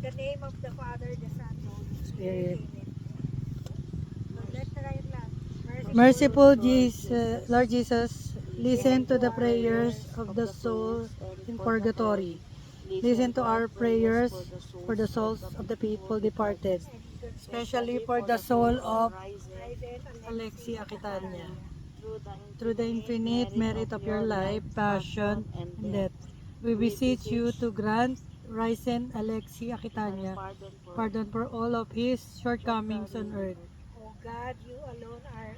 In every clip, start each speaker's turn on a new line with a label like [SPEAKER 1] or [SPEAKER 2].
[SPEAKER 1] the name of the Father, the Son, the Holy
[SPEAKER 2] Spirit.
[SPEAKER 1] Spirit. Let's try it lang.
[SPEAKER 2] Merciful Jesus, Lord Jesus, listen to the prayers of the soul in purgatory. Listen to our prayers for the souls of the people departed, especially for the soul of Alexi Aquitania. Through the infinite merit of your life, passion, and death, we beseech you to grant Ryzen Alexi Aquitania pardon for all of his shortcomings on earth.
[SPEAKER 1] O God, you alone are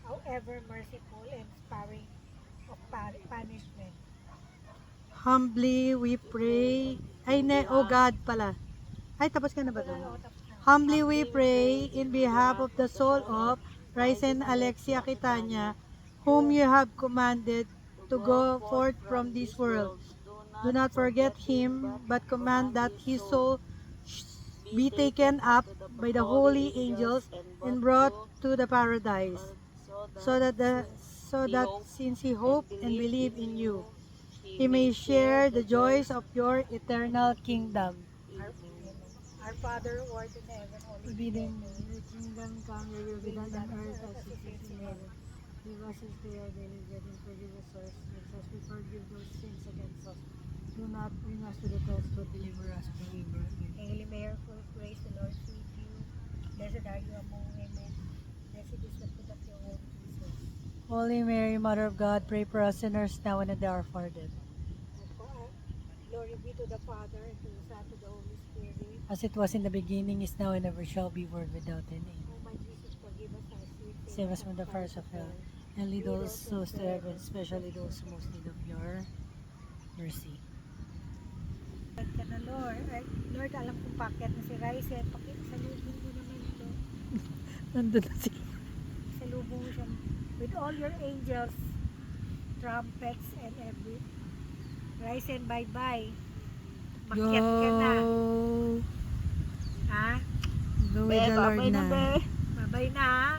[SPEAKER 1] however merciful and sparing of punishment.
[SPEAKER 2] Humbly we pray. Oh God pala. Ay, tapos ka na ba to? Humbly we pray in behalf of the soul of Ryzen Alexi Aquitania, whom you have commanded to go forth from this world. Do not forget him, but command that his soul be taken up by the holy angels and brought to the paradise, so that since he hoped and believed in you, he may share the joys of your eternal kingdom.
[SPEAKER 1] Our Father who art in heaven, holy
[SPEAKER 2] Be them, your kingdom come, your will be done on earth as it is in heaven. Give us this day our daily bread and forgive us our sins as we forgive those sins against us. Do not bring us to the test, but deliver us from evil.
[SPEAKER 1] Hail Mary, full of grace, the Lord is with you. Blessed are you among women. Blessed is the fruit of your womb, Jesus.
[SPEAKER 2] Holy Mary, Mother of God, pray for us sinners now and at the hour of our death.
[SPEAKER 1] Glory be to the Father, and to the Son, and to the Holy Spirit.
[SPEAKER 2] As it was in the beginning, is now, and ever shall be, world without end. Amen.
[SPEAKER 1] O my Jesus, forgive us our sins.
[SPEAKER 2] Save us from the fires of hell, and lead all souls to heaven, especially those who most need of your mercy.
[SPEAKER 1] Thank ka na, Lord. Ay, Lord, alam kong paket na si Ryzen. Pakisalubong mo naman ito.
[SPEAKER 2] Nandun na sila.
[SPEAKER 1] Salubong mo siya with all your angels, trumpets, and every. Ryzen, bye-bye. Makyat ka na. Ha?
[SPEAKER 2] Go with the Lord na.
[SPEAKER 1] Bye-bye na, ha?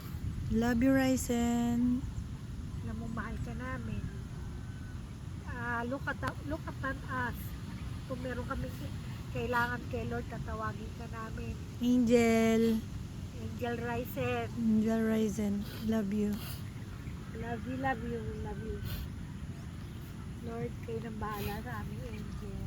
[SPEAKER 2] Love you, Ryzen.
[SPEAKER 1] Alam mo, mahal ka namin. Look at us. Kung meron kami kailangan kay Lord, tatawagin ka namin.
[SPEAKER 2] Angel.
[SPEAKER 1] Angel Ryzen.
[SPEAKER 2] Angel Ryzen. Love you.
[SPEAKER 1] Love you, love you, love you. Lord, kayo nang bahala sa aming angel.